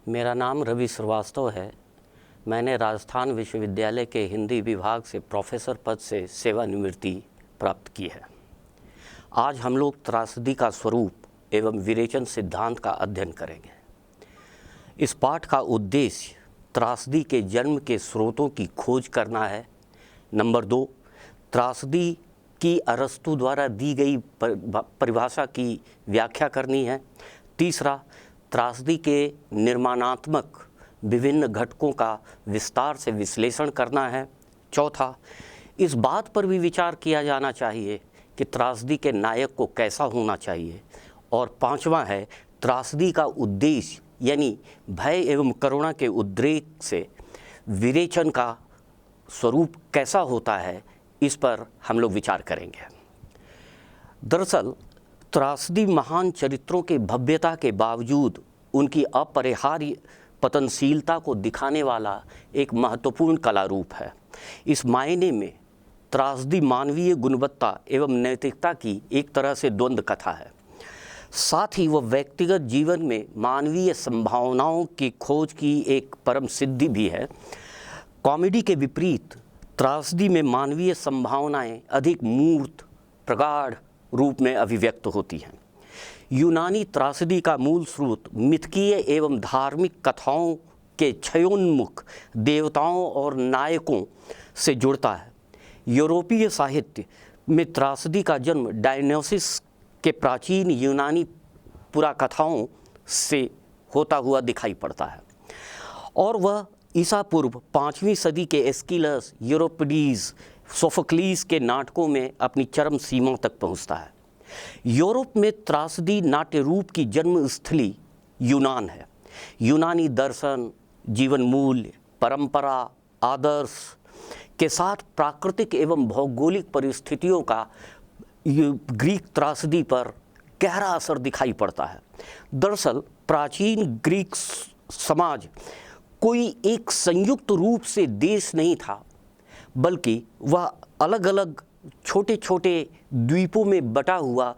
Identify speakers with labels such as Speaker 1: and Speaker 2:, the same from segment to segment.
Speaker 1: मेरा नाम रवि श्रीवास्तव है। मैंने राजस्थान विश्वविद्यालय के हिंदी विभाग से प्रोफेसर पद से सेवानिवृत्ति प्राप्त की है। आज हम लोग त्रासदी का स्वरूप एवं विरेचन सिद्धांत का अध्ययन करेंगे। इस पाठ का उद्देश्य त्रासदी के जन्म के स्रोतों की खोज करना है। नंबर 2, त्रासदी की अरस्तु द्वारा दी गई परिभाषा की व्याख्या करनी है। तीसरा, त्रासदी के निर्माणात्मक विभिन्न घटकों का विस्तार से विश्लेषण करना है। चौथा, इस बात पर भी विचार किया जाना चाहिए कि त्रासदी के नायक को कैसा होना चाहिए। और पांचवा है, त्रासदी का उद्देश्य यानी भय एवं करुणा के उद्रेक से विरेचन का स्वरूप कैसा होता है, इस पर हम लोग विचार करेंगे। दरअसल त्रासदी महान चरित्रों के भव्यता के बावजूद उनकी अपरिहार्य पतनशीलता को दिखाने वाला एक महत्वपूर्ण कला रूप है। इस मायने में त्रासदी मानवीय गुणवत्ता एवं नैतिकता की एक तरह से द्वंद्व कथा है। साथ ही वह व्यक्तिगत जीवन में मानवीय संभावनाओं की खोज की एक परम सिद्धि भी है। कॉमेडी के विपरीत त्रासदी में मानवीय संभावनाएं अधिक मूर्त, प्रगाढ़ रूप में अभिव्यक्त होती हैं। यूनानी त्रासदी का मूल स्रोत मिथकीय एवं धार्मिक कथाओं के क्षयोन्मुख देवताओं और नायकों से जुड़ता है। यूरोपीय साहित्य में त्रासदी का जन्म डायनोसिस के प्राचीन यूनानी पुराकथाओं से होता हुआ दिखाई पड़ता है और वह ईसा पूर्व 5वीं सदी के एस्किलस, यूरोपिडीज, सोफोक्लीस के नाटकों में अपनी चरम सीमा तक पहुंचता है। यूरोप में त्रासदी नाट्य रूप की जन्मस्थली यूनान है। यूनानी दर्शन, जीवन मूल्य, परंपरा, आदर्श के साथ प्राकृतिक एवं भौगोलिक परिस्थितियों का ग्रीक त्रासदी पर गहरा असर दिखाई पड़ता है। दरअसल प्राचीन ग्रीक समाज कोई एक संयुक्त रूप से देश नहीं था, बल्कि वह अलग अलग छोटे छोटे द्वीपों में बटा हुआ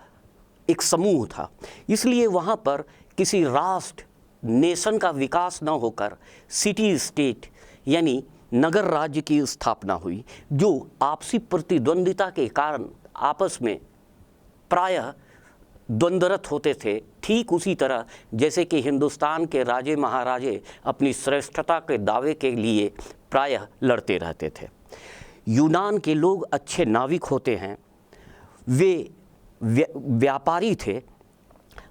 Speaker 1: एक समूह था। इसलिए वहाँ पर किसी राष्ट्र, नेशन का विकास न होकर सिटी स्टेट यानी नगर राज्य की स्थापना हुई, जो आपसी प्रतिद्वंदिता के कारण आपस में प्रायः द्वंद्वरत होते थे। ठीक उसी तरह जैसे कि हिंदुस्तान के राजे महाराजे अपनी श्रेष्ठता के दावे के लिए प्रायः लड़ते रहते थे। यूनान के लोग अच्छे नाविक होते हैं, वे व्यापारी थे।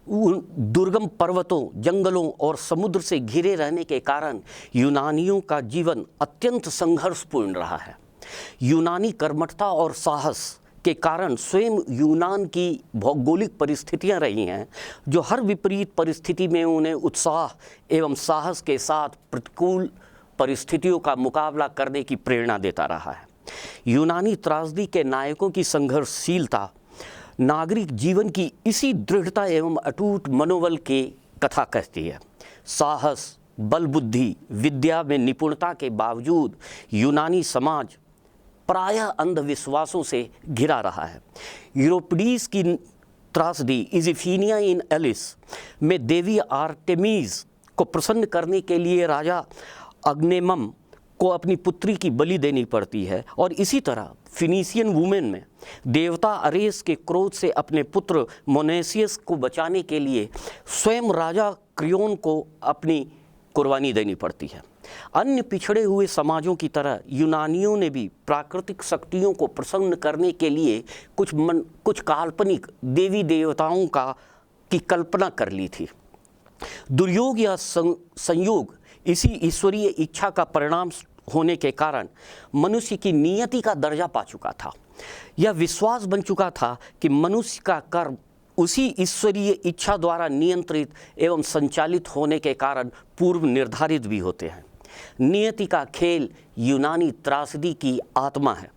Speaker 1: दुर्गम पर्वतों, जंगलों और समुद्र से घिरे रहने के कारण यूनानियों का जीवन अत्यंत संघर्षपूर्ण रहा है। यूनानी कर्मठता और साहस के कारण स्वयं यूनान की भौगोलिक परिस्थितियां रही हैं, जो हर विपरीत परिस्थिति में उन्हें उत्साह एवं साहस के साथ प्रतिकूल परिस्थितियों का मुकाबला करने की प्रेरणा देता रहा है। यूनानी त्रासदी के नायकों की संघर्षशीलता नागरिक जीवन की इसी दृढ़ता एवं अटूट मनोबल की कथा कहती है। साहस, बल बुद्धि, विद्या में निपुणता के बावजूद यूनानी समाज प्रायः अंधविश्वासों से घिरा रहा है। यूरोपिडीज की त्रासदी इजिफिनिया इन एलिस में देवी आर्टेमीज को प्रसन्न करने के लिए राजा अग्नेमम को अपनी पुत्री की बलि देनी पड़ती है। और इसी तरह फिनीशियन वुमेन में देवता अरेस के क्रोध से अपने पुत्र मोनेसियस को बचाने के लिए स्वयं राजा क्रियोन को अपनी कुर्बानी देनी पड़ती है। अन्य पिछड़े हुए समाजों की तरह यूनानियों ने भी प्राकृतिक शक्तियों को प्रसन्न करने के लिए कुछ काल्पनिक देवी देवताओं की कल्पना कर ली थी। दुर्योग या संयोग इसी ईश्वरीय इच्छा का परिणाम होने के कारण मनुष्य की नियति का दर्जा पा चुका था। यह विश्वास बन चुका था कि मनुष्य का कर्म उसी ईश्वरीय इच्छा द्वारा नियंत्रित एवं संचालित होने के कारण पूर्व निर्धारित भी होते हैं। नियति का खेल यूनानी त्रासदी की आत्मा है।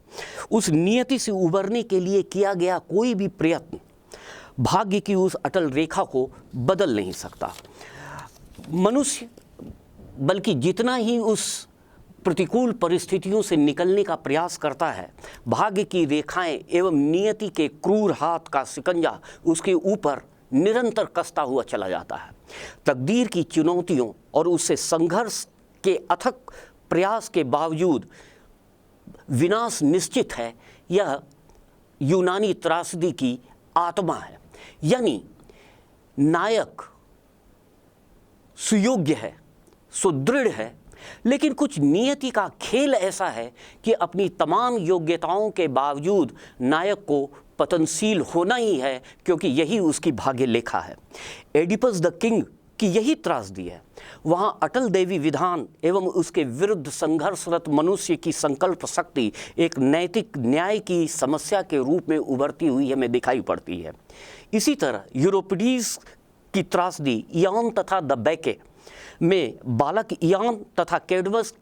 Speaker 1: उस नियति से उबरने के लिए किया गया कोई भी प्रयत्न भाग्य की उस अटल रेखा को बदल नहीं सकता। मनुष्य बल्कि जितना ही उस प्रतिकूल परिस्थितियों से निकलने का प्रयास करता है, भाग्य की रेखाएं एवं नियति के क्रूर हाथ का शिकंजा उसके ऊपर निरंतर कसता हुआ चला जाता है। तकदीर की चुनौतियों और उससे संघर्ष के अथक प्रयास के बावजूद विनाश निश्चित है, यह यूनानी त्रासदी की आत्मा है। यानी नायक सुयोग्य है, सुदृढ़ है, लेकिन कुछ नियति का खेल ऐसा है कि अपनी तमाम योग्यताओं के बावजूद नायक को पतनशील होना ही है, क्योंकि यही उसकी भाग्य लेखा है। एडिपस द किंग की यही त्रासदी है। वहाँ अटल देवी विधान एवं उसके विरुद्ध संघर्षरत मनुष्य की संकल्प शक्ति एक नैतिक न्याय की समस्या के रूप में उभरती हुई हमें दिखाई पड़ती है। इसी तरह यूरोपिडीज की त्रासदी इयान तथा द बैके में बालक इयान तथा कैडमस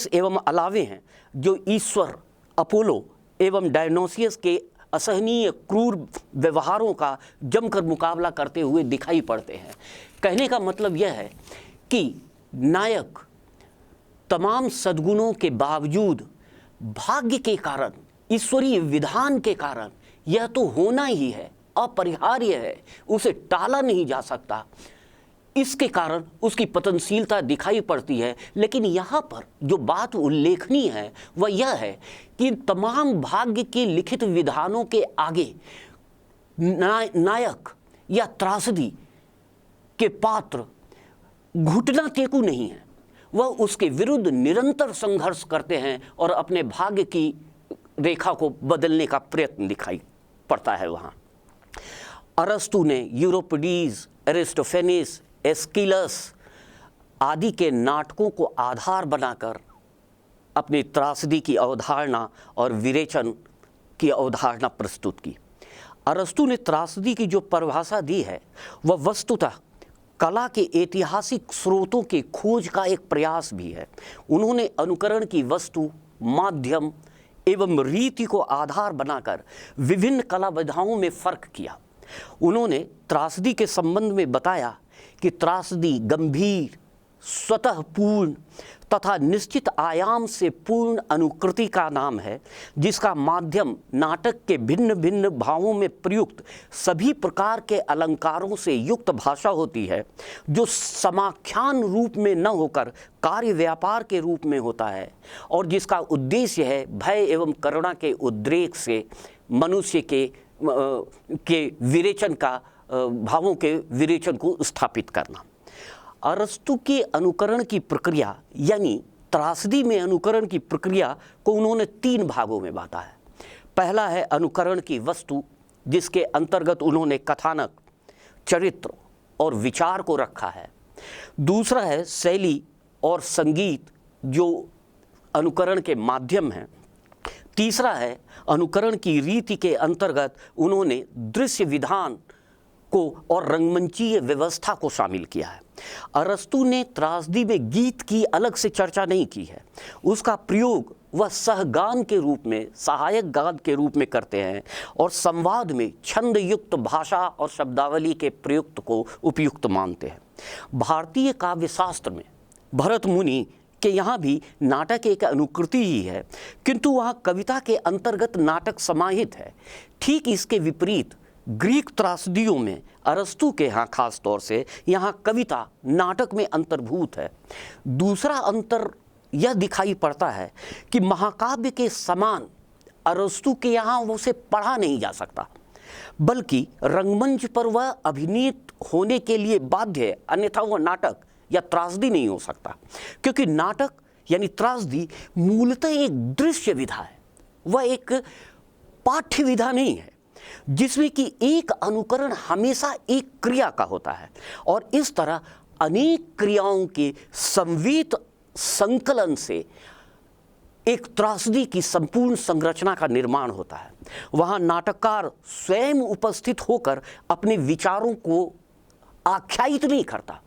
Speaker 1: एवं अलावे हैं, जो ईश्वर अपोलो एवं डायनोसियस के असहनीय क्रूर व्यवहारों का जमकर मुकाबला करते हुए दिखाई पड़ते हैं। कहने का मतलब यह है कि नायक तमाम सद्गुणों के बावजूद भाग्य के कारण, ईश्वरीय विधान के कारण यह तो होना ही है, अपरिहार्य है, उसे टाला नहीं जा सकता, इसके कारण उसकी पतनशीलता दिखाई पड़ती है। लेकिन यहाँ पर जो बात उल्लेखनीय है वह यह है कि तमाम भाग्य के लिखित विधानों के आगे नायक या त्रासदी के पात्र घुटना टेकू नहीं है, वह उसके विरुद्ध निरंतर संघर्ष करते हैं और अपने भाग्य की रेखा को बदलने का प्रयत्न दिखाई पड़ता है। वहाँ अरस्तु ने यूरोपिडीज, एरिस्टोफेनिस, एस्किलस आदि के नाटकों को आधार बनाकर अपनी त्रासदी की अवधारणा और विरेचन की अवधारणा प्रस्तुत की। अरस्तु ने त्रासदी की जो परिभाषा दी है वह वस्तुतः कला के ऐतिहासिक स्रोतों के खोज का एक प्रयास भी है। उन्होंने अनुकरण की वस्तु, माध्यम एवं रीति को आधार बनाकर विभिन्न कला विधाओं में फर्क किया। उन्होंने त्रासदी के संबंध में बताया कि त्रासदी गंभीर, स्वतः पूर्ण तथा निश्चित आयाम से पूर्ण अनुकृति का नाम है, जिसका माध्यम नाटक के भिन्न भिन्न भावों में प्रयुक्त सभी प्रकार के अलंकारों से युक्त भाषा होती है, जो समाख्यान रूप में न होकर कार्य व्यापार के रूप में होता है, और जिसका उद्देश्य है भय एवं करुणा के उद्रेक से मनुष्य के विरेचन का, भावों के विरेचन को स्थापित करना। अरस्तु के अनुकरण की प्रक्रिया यानी त्रासदी में अनुकरण की प्रक्रिया को उन्होंने 3 भागों में बांटा है। पहला है अनुकरण की वस्तु, जिसके अंतर्गत उन्होंने कथानक, चरित्र और विचार को रखा है। दूसरा है शैली और संगीत, जो अनुकरण के माध्यम हैं। तीसरा है अनुकरण की रीति के अंतर्गत उन्होंने दृश्य विधान को और रंगमंचीय व्यवस्था को शामिल किया है। अरस्तु ने त्रासदी में गीत की अलग से चर्चा नहीं की है। उसका प्रयोग वह सहगान के रूप में, सहायक गान के रूप में करते हैं और संवाद में छंद युक्त भाषा और शब्दावली के प्रयुक्त को उपयुक्त मानते हैं। भारतीय काव्यशास्त्र में भरत मुनि के यहाँ भी नाटक एक अनुकृति ही है, किंतु वहाँ कविता के अंतर्गत नाटक समाहित है। ठीक इसके विपरीत ग्रीक त्रासदियों में अरस्तु के यहाँ खास तौर से यहाँ कविता नाटक में अंतर्भूत है। दूसरा अंतर यह दिखाई पड़ता है कि महाकाव्य के समान अरस्तु के यहाँ उसे पढ़ा नहीं जा सकता, बल्कि रंगमंच पर वह अभिनीत होने के लिए बाध्य है, अन्यथा वह नाटक या त्रासदी नहीं हो सकता। क्योंकि नाटक यानी त्रासदी मूलतः एक दृश्य विधा है, वह एक पाठ्य विधा नहीं है, जिसमें कि एक अनुकरण हमेशा एक क्रिया का होता है और इस तरह अनेक क्रियाओं के संवेद संकलन से एक त्रासदी की संपूर्ण संरचना का निर्माण होता है। वहाँ नाटककार स्वयं उपस्थित होकर अपने विचारों को आख्यायित नहीं करता,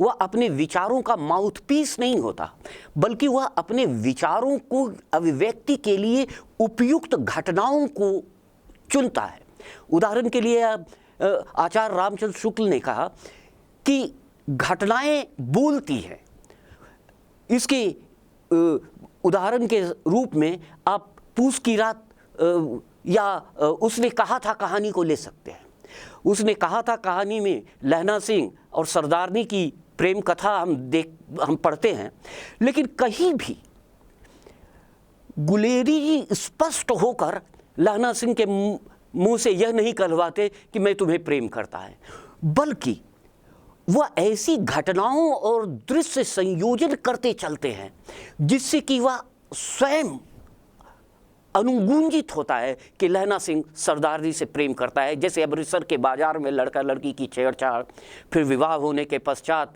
Speaker 1: वह अपने विचारों का माउथपीस नहीं होता, बल्कि वह अपने विचारों को अभिव्यक्ति के लिए उपयुक्त घटनाओं को चुनता है। उदाहरण के लिए आचार्य रामचंद्र शुक्ल ने कहा कि घटनाएं बोलती हैं। इसके उदाहरण के रूप में आप पूस की रात या उसने कहा था कहानी को ले सकते हैं। उसने कहा था कहानी में, लहना सिंह और सरदारनी की प्रेम कथा हम पढ़ते हैं, लेकिन कहीं भी गुलेरी जी स्पष्ट होकर लहना सिंह के मुंह से यह नहीं कहलवाते कि मैं तुम्हें प्रेम करता है, बल्कि वह ऐसी घटनाओं और दृश्य संयोजन करते चलते हैं जिससे कि वह स्वयं अनुगूंजित होता है कि लहना सिंह सरदारनी से प्रेम करता है। जैसे अमृतसर के बाजार में लड़का लड़की की छेड़छाड़, फिर विवाह होने के पश्चात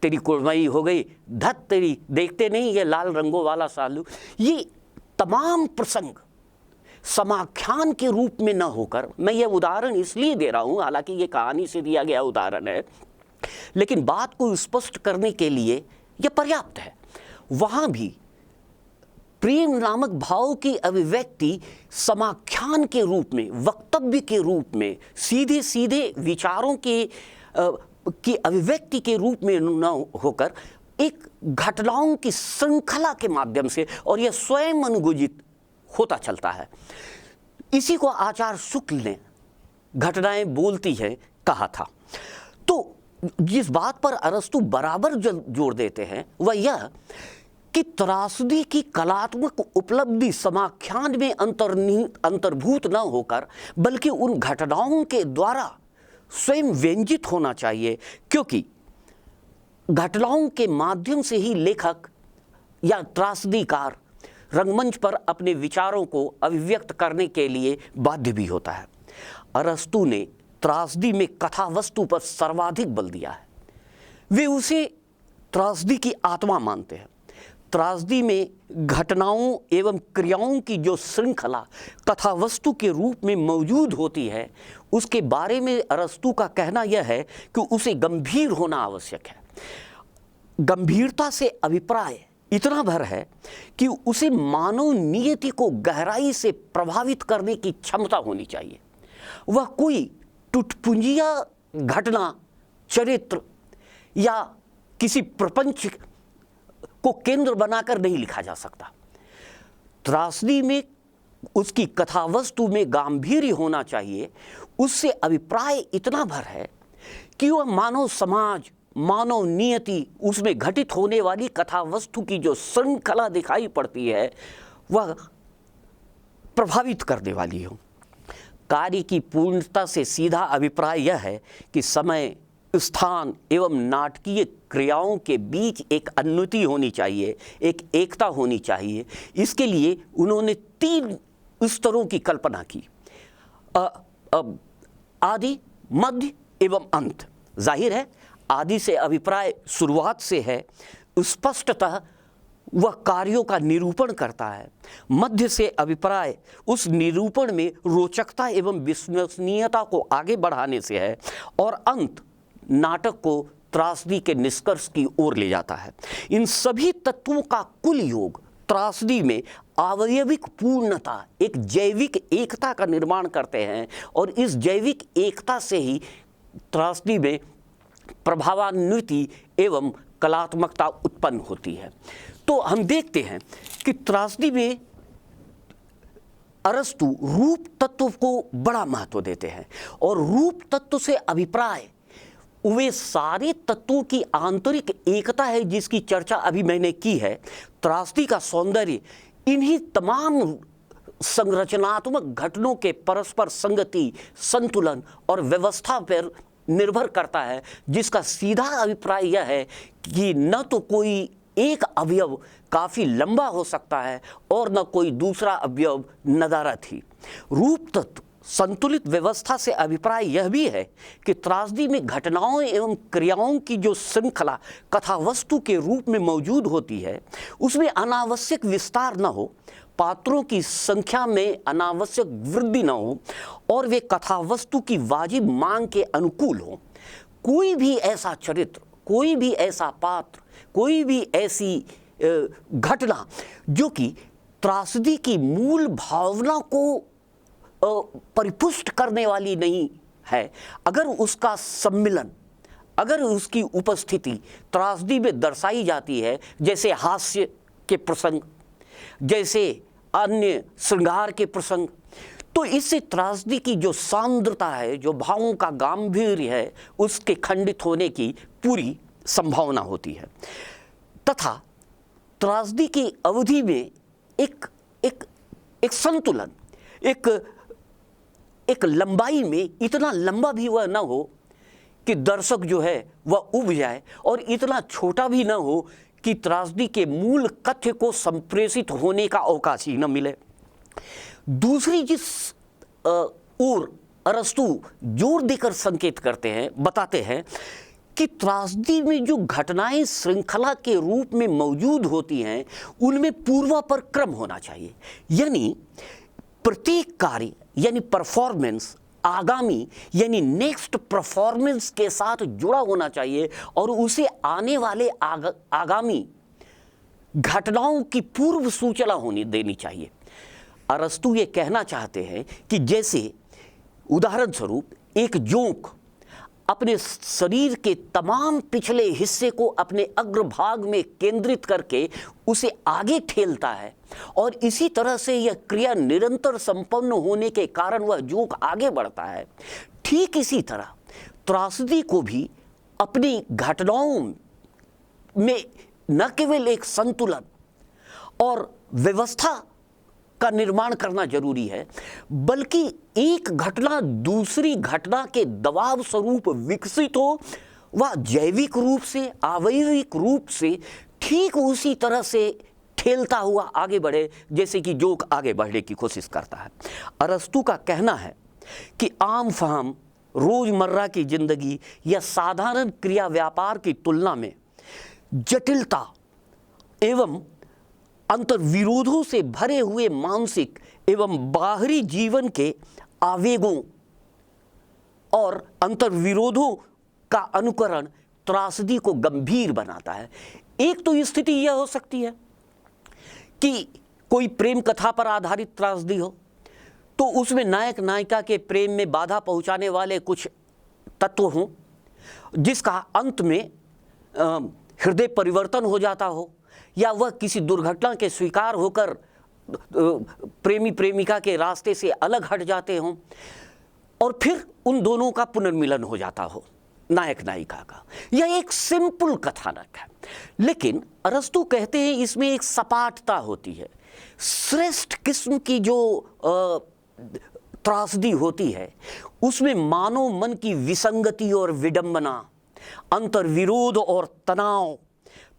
Speaker 1: तेरी कुड़मई हो गई, धत तेरी देखते नहीं ये लाल रंगों वाला सालू, ये तमाम प्रसंग समाख्यान के रूप में न होकर, मैं ये उदाहरण इसलिए दे रहा हूँ, हालांकि ये कहानी से दिया गया उदाहरण है, लेकिन बात को स्पष्ट करने के लिए यह पर्याप्त है। वहाँ भी प्रेम नामक भाव की अभिव्यक्ति समाख्यान के रूप में, वक्तव्य के रूप में, सीधे सीधे विचारों की अभिव्यक्ति के रूप में न होकर एक घटनाओं की श्रृंखला के माध्यम से, और यह स्वयं अनुगूंजित होता चलता है। इसी को आचार्य शुक्ल ने घटनाएं बोलती है कहा था। तो जिस बात पर अरस्तु बराबर जोर देते हैं वह यह कि त्रासदी की कलात्मक उपलब्धि समाख्यान में अंतर्भूत न होकर बल्कि उन घटनाओं के द्वारा स्वयं व्यंजित होना चाहिए, क्योंकि घटनाओं के माध्यम से ही लेखक या त्रासदीकार रंगमंच पर अपने विचारों को अभिव्यक्त करने के लिए बाध्य भी होता है। अरस्तु ने त्रासदी में कथा वस्तु पर सर्वाधिक बल दिया है। वे उसे त्रासदी की आत्मा मानते हैं। त्रासदी में घटनाओं एवं क्रियाओं की जो श्रृंखला कथा वस्तु के रूप में मौजूद होती है, उसके बारे में अरस्तु का कहना यह है कि उसे गंभीर होना आवश्यक है। गंभीरता से अभिप्राय इतना भर है कि उसे मानव नियति को गहराई से प्रभावित करने की क्षमता होनी चाहिए। वह कोई टुटपुंजिया घटना, चरित्र या किसी प्रपंच को केंद्र बनाकर नहीं लिखा जा सकता। त्रासदी में उसकी कथा वस्तु में गांभीर्य होना चाहिए। उससे अभिप्राय इतना भर है कि वह मानव समाज, मानव नियति, उसमें घटित होने वाली कथा वस्तु की जो श्रृंखला दिखाई पड़ती है वह प्रभावित करने वाली हो। कार्य की पूर्णता से सीधा अभिप्राय यह है कि समय, स्थान एवं नाटकीय क्रियाओं के बीच एक अन्युति होनी चाहिए, एक एकता होनी चाहिए। इसके लिए उन्होंने 3 स्तरों की कल्पना की, आदि, मध्य एवं अंत। जाहिर है आदि से अभिप्राय शुरुआत से है, स्पष्टतः वह कार्यों का निरूपण करता है। मध्य से अभिप्राय उस निरूपण में रोचकता एवं विश्वसनीयता को आगे बढ़ाने से है, और अंत नाटक को त्रासदी के निष्कर्ष की ओर ले जाता है। इन सभी तत्वों का कुल योग त्रासदी में आवयविक पूर्णता, एक जैविक एकता का निर्माण करते हैं, और इस जैविक एकता से ही त्रासदी में प्रभावान्विति एवं कलात्मकता उत्पन्न होती है। तो हम देखते हैं कि त्रासदी में अरस्तु रूप तत्व को बड़ा महत्व देते हैं, और रूप तत्व से अभिप्राय वे सारे तत्वों की आंतरिक एकता है जिसकी चर्चा अभी मैंने की है। त्रासदी का सौंदर्य इन्हीं तमाम संरचनात्मक घटनों के परस्पर संगति, संतुलन और व्यवस्था पर निर्भर करता है, जिसका सीधा अभिप्राय यह है कि न तो कोई एक अवयव काफ़ी लंबा हो सकता है और न कोई दूसरा अवयव नदारथ ही। रूप तत्व संतुलित व्यवस्था से अभिप्राय यह भी है कि त्रासदी में घटनाओं एवं क्रियाओं की जो श्रृंखला कथा वस्तु के रूप में मौजूद होती है, उसमें अनावश्यक विस्तार न हो, पात्रों की संख्या में अनावश्यक वृद्धि न हो, और वे कथा वस्तु की वाजिब मांग के अनुकूल हो। कोई भी ऐसा चरित्र, कोई भी ऐसा पात्र, कोई भी ऐसी घटना जो कि त्रासदी की मूल भावना को परिपुष्ट करने वाली नहीं है, अगर उसका सम्मिलन, अगर उसकी उपस्थिति त्रासदी में दर्शाई जाती है, जैसे हास्य के प्रसंग, जैसे अन्य श्रृंगार के प्रसंग, तो इससे त्रासदी की जो सांद्रता है, जो भावों का गांभीर्य है, उसके खंडित होने की पूरी संभावना होती है। तथा त्रासदी की अवधि में एक एक एक संतुलन, एक लंबाई में इतना लंबा भी वह न हो कि दर्शक जो है वह उब जाए, और इतना छोटा भी न हो कि त्रासदी के मूल कथ्य को संप्रेषित होने का अवकाश ही न मिले। दूसरी जिस ओर अरस्तु जोर देकर संकेत करते हैं, बताते हैं कि त्रासदी में जो घटनाएं श्रृंखला के रूप में मौजूद होती हैं, उनमें पूर्वापर क्रम होना चाहिए। यानी प्रत्येक कार्य यानी परफॉर्मेंस आगामी यानी नेक्स्ट परफॉर्मेंस के साथ जुड़ा होना चाहिए, और उसे आने वाले आगामी घटनाओं की पूर्व सूचना होनी देनी चाहिए। अरस्तु ये कहना चाहते हैं कि जैसे उदाहरण स्वरूप एक जोंक अपने शरीर के तमाम पिछले हिस्से को अपने अग्रभाग में केंद्रित करके उसे आगे ठेलता है, और इसी तरह से यह क्रिया निरंतर संपन्न होने के कारण वह जोंक आगे बढ़ता है, ठीक इसी तरह त्रासदी को भी अपनी घटनाओं में न केवल एक संतुलन और व्यवस्था का निर्माण करना जरूरी है, बल्कि एक घटना दूसरी घटना के दबाव स्वरूप विकसित हो, वह जैविक रूप से आवयविक रूप से ठीक उसी तरह से ठेलता हुआ आगे बढ़े जैसे कि जोंक आगे बढ़ने की कोशिश करता है। अरस्तु का कहना है कि आम फाम रोजमर्रा की जिंदगी या साधारण क्रिया व्यापार की तुलना में जटिलता एवं अंतर्विरोधों से भरे हुए मानसिक एवं बाहरी जीवन के आवेगों और अंतर्विरोधों का अनुकरण त्रासदी को गंभीर बनाता है। एक तो स्थिति यह हो सकती है कि कोई प्रेम कथा पर आधारित त्रासदी हो, तो उसमें नायक नायिका के प्रेम में बाधा पहुंचाने वाले कुछ तत्व हों, जिसका अंत में हृदय परिवर्तन हो जाता हो, या वह किसी दुर्घटना के शिकार होकर प्रेमी प्रेमिका के रास्ते से अलग हट जाते हों, और फिर उन दोनों का पुनर्मिलन हो जाता हो नायक नायिका का। यह एक सिंपल कथानक है, लेकिन अरस्तु कहते हैं इसमें एक सपाटता होती है। श्रेष्ठ किस्म की जो त्रासदी होती है, उसमें मानव मन की विसंगति और विडंबना, अंतर्विरोध और तनाव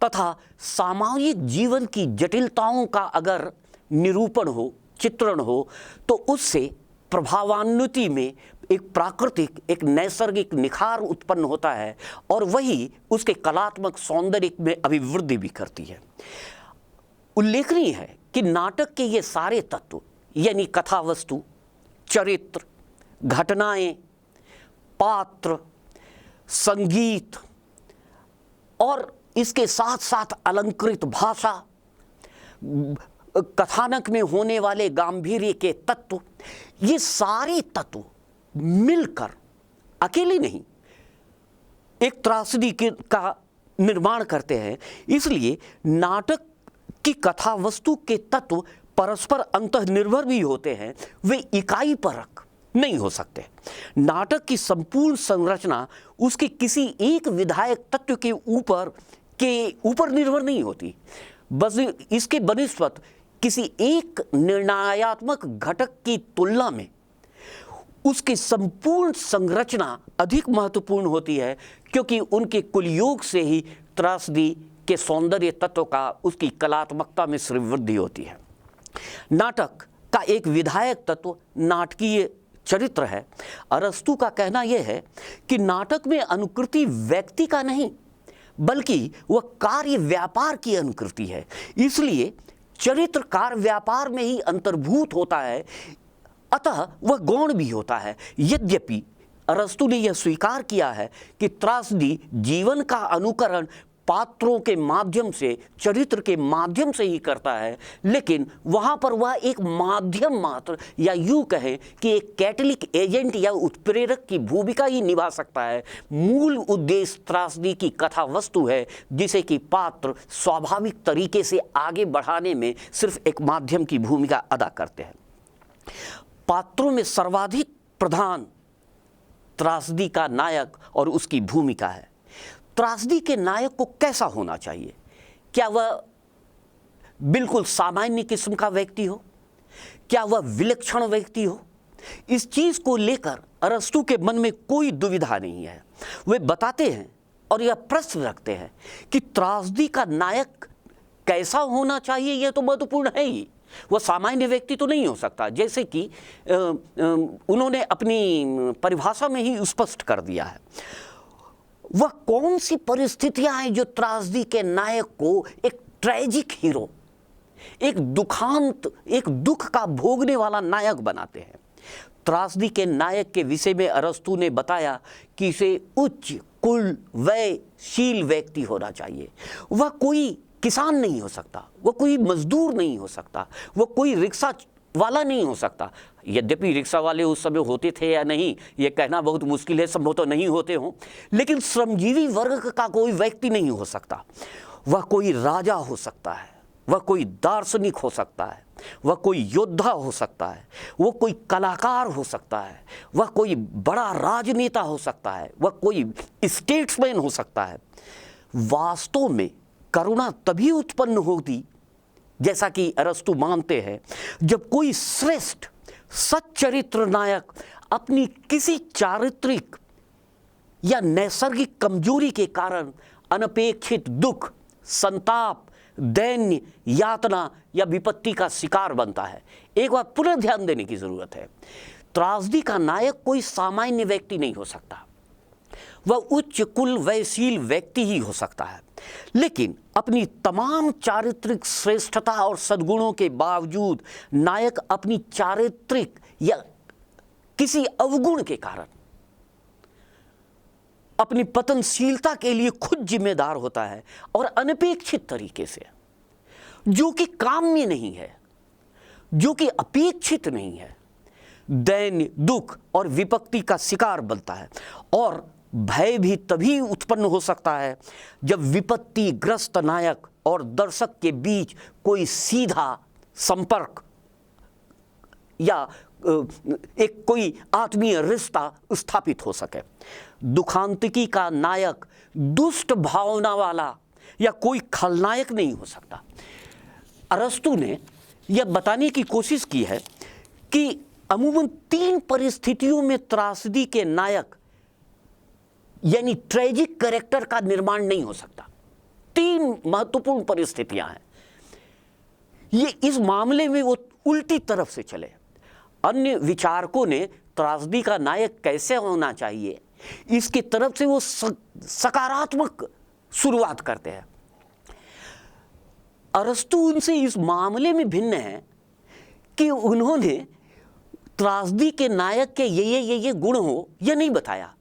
Speaker 1: तथा सामाजिक जीवन की जटिलताओं का अगर निरूपण हो, चित्रण हो, तो उससे प्रभावान्विति में एक प्राकृतिक, एक नैसर्गिक निखार उत्पन्न होता है, और वही उसके कलात्मक सौंदर्य में अभिवृद्धि भी करती है। उल्लेखनीय है कि नाटक के ये सारे तत्व यानी कथा वस्तु, चरित्र, घटनाएं, पात्र, संगीत और इसके साथ साथ अलंकृत भाषा, कथानक में होने वाले गांधीर्य के तत्व, ये सारे तत्व मिलकर अकेले नहीं एक त्रासदी का निर्माण करते हैं। इसलिए नाटक की कथा वस्तु के तत्व परस्पर अंतर्निर्भर भी होते हैं, वे इकाई परक नहीं हो सकते। नाटक की संपूर्ण संरचना उसके किसी एक विधायक तत्व के ऊपर निर्भर नहीं होती, बस इसके बनिस्पत किसी एक निर्णयात्मक घटक की तुलना में उसकी संपूर्ण संरचना अधिक महत्वपूर्ण होती है, क्योंकि उनके कुल योग से ही त्रासदी के सौंदर्य तत्व का उसकी कलात्मकता में श्रीवृद्धि होती है। नाटक का एक विधायक तत्व नाटकीय चरित्र है। अरस्तु का कहना यह है कि नाटक में अनुकृति व्यक्ति का नहीं, बल्कि वह कार्य व्यापार की अनुकृति है। इसलिए चरित्र कार्य व्यापार में ही अंतर्भूत होता है, अतः वह गौण भी होता है। यद्यपि अरस्तु ने यह स्वीकार किया है कि त्रासदी जीवन का अनुकरण पात्रों के माध्यम से, चरित्र के माध्यम से ही करता है, लेकिन वहाँ पर वह एक माध्यम मात्र, या यूँ कहें कि एक कैटलिक एजेंट या उत्प्रेरक की भूमिका ही निभा सकता है। मूल उद्देश्य त्रासदी की कथा वस्तु है, जिसे कि पात्र स्वाभाविक तरीके से आगे बढ़ाने में सिर्फ एक माध्यम की भूमिका अदा करते हैं। पात्रों में सर्वाधिक प्रधान त्रासदी का नायक और उसकी भूमिका है। त्रासदी के नायक को कैसा होना चाहिए? क्या वह बिल्कुल सामान्य किस्म का व्यक्ति हो? क्या वह विलक्षण व्यक्ति हो? इस चीज को लेकर अरस्तु के मन में कोई दुविधा नहीं है। वे बताते हैं और यह प्रश्न रखते हैं कि त्रासदी का नायक कैसा होना चाहिए। यह तो महत्वपूर्ण है ही। वह सामान्य व्यक्ति तो नहीं हो सकता, जैसे कि उन्होंने अपनी परिभाषा में ही स्पष्ट कर दिया है। वह कौन सी परिस्थितियां हैं जो त्रासदी के नायक को एक ट्रेजिक हीरो, एक दुखांत, एक दुख का भोगने वाला नायक बनाते हैं? त्रासदी के नायक के विषय में अरस्तु ने बताया कि इसे उच्च कुल व्ययशील व्यक्ति होना चाहिए। वह कोई किसान नहीं हो सकता, वह कोई मजदूर नहीं हो सकता, वह कोई रिक्शा वाला नहीं हो सकता। यद्यपि रिक्शा वाले उस समय होते थे या नहीं, ये कहना बहुत मुश्किल है, संभव तो नहीं होते हों, लेकिन श्रमजीवी वर्ग का कोई व्यक्ति नहीं हो सकता। वह कोई राजा हो सकता है, वह कोई दार्शनिक हो सकता है, वह कोई योद्धा हो सकता है, वह कोई कलाकार हो सकता है, वह कोई बड़ा राजनेता हो सकता है, वह कोई स्टेट्समैन हो सकता है। वास्तव में करुणा तभी उत्पन्न होती, जैसा कि अरस्तु मानते हैं, जब कोई श्रेष्ठ सच्चरित्र नायक अपनी किसी चारित्रिक या नैसर्गिक कमजोरी के कारण अनपेक्षित दुख, संताप, दैन्य, यातना या विपत्ति का शिकार बनता है। एक बार पुनः ध्यान देने की जरूरत है। त्रासदी का नायक कोई सामान्य व्यक्ति नहीं हो सकता, वह उच्च कुल व्ययशील व्यक्ति ही हो सकता है। लेकिन अपनी तमाम चारित्रिक श्रेष्ठता और सद्गुणों के बावजूद नायक अपनी चारित्रिक या किसी अवगुण के कारण अपनी पतनशीलता के लिए खुद जिम्मेदार होता है, और अनपेक्षित तरीके से, जो कि काम्य नहीं है, जो कि अपेक्षित नहीं है, दैन्य, दुख और विपत्ति का शिकार बनता है। और भय भी तभी उत्पन्न हो सकता है जब विपत्तिग्रस्त नायक और दर्शक के बीच कोई सीधा संपर्क या एक कोई आत्मीय रिश्ता स्थापित हो सके। दुखांतिकी का नायक दुष्ट भावना वाला या कोई खलनायक नहीं हो सकता। अरस्तु ने यह बताने की कोशिश की है कि अमूमन 3 परिस्थितियों में त्रासदी के नायक यानी ट्रेजिक कैरेक्टर का निर्माण नहीं हो सकता। 3 महत्वपूर्ण परिस्थितियां हैं। ये इस मामले में वो उल्टी तरफ से चले। अन्य विचारकों ने त्रासदी का नायक कैसे होना चाहिए, इसकी तरफ से वो सकारात्मक शुरुआत करते हैं। अरस्तु उनसे इस मामले में भिन्न है कि उन्होंने त्रासदी के नायक के ये गुण हो यह नहीं बताया।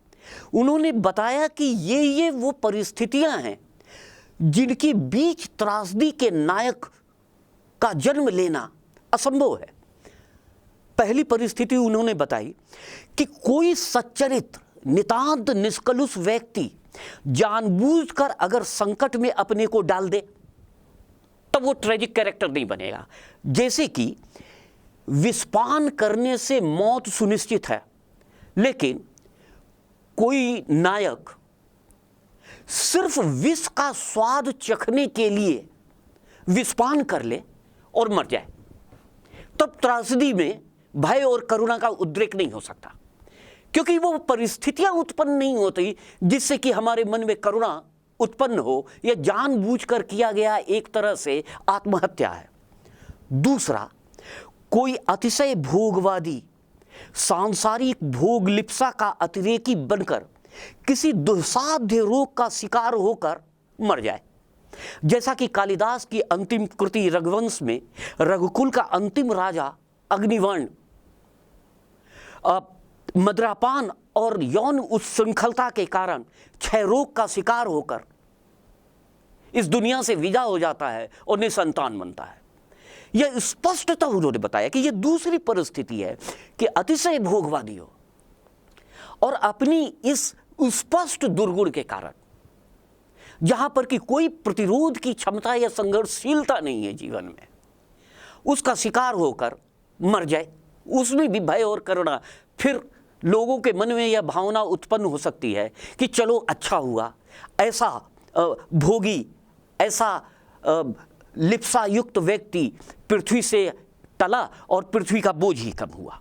Speaker 1: उन्होंने बताया कि ये वो परिस्थितियां हैं जिनके बीच त्रासदी के नायक का जन्म लेना असंभव है। पहली परिस्थिति उन्होंने बताई कि कोई सच्चरित्र नितांत निष्कलुष व्यक्ति जानबूझकर अगर संकट में अपने को डाल दे तब वो ट्रेजिक कैरेक्टर नहीं बनेगा। जैसे कि विषपान करने से मौत सुनिश्चित है, लेकिन कोई नायक सिर्फ विष का स्वाद चखने के लिए विषपान कर ले और मर जाए, तब त्रासदी में भय और करुणा का उद्रेक नहीं हो सकता, क्योंकि वो परिस्थितियां उत्पन्न नहीं होती जिससे कि हमारे मन में करुणा उत्पन्न हो। यह जानबूझकर किया गया एक तरह से आत्महत्या है। दूसरा, कोई अतिशय भोगवादी सांसारिक भोग लिप्सा का अतिरेकी बनकर किसी दुस्साध्य रोग का शिकार होकर मर जाए, जैसा कि कालिदास की अंतिम कृति रघुवंश में रघुकुल का अंतिम राजा अग्निवर्ण मद्रापान और यौन उच्छृंखलता के कारण क्षय रोग का शिकार होकर इस दुनिया से विदा हो जाता है और निसंतान बनता है। यह स्पष्टता उन्होंने बताया कि यह दूसरी परिस्थिति है कि अतिशय भोगवादी हो और अपनी इस स्पष्ट दुर्गुण के कारण, जहां पर कि कोई प्रतिरोध की क्षमता या संघर्षशीलता नहीं है जीवन में, उसका शिकार होकर मर जाए। उसमें भी भय और करुणा, फिर लोगों के मन में यह भावना उत्पन्न हो सकती है कि चलो अच्छा हुआ, ऐसा भोगी, ऐसा लिप्सा युक्त व्यक्ति पृथ्वी से टला और पृथ्वी का बोझ ही कम हुआ।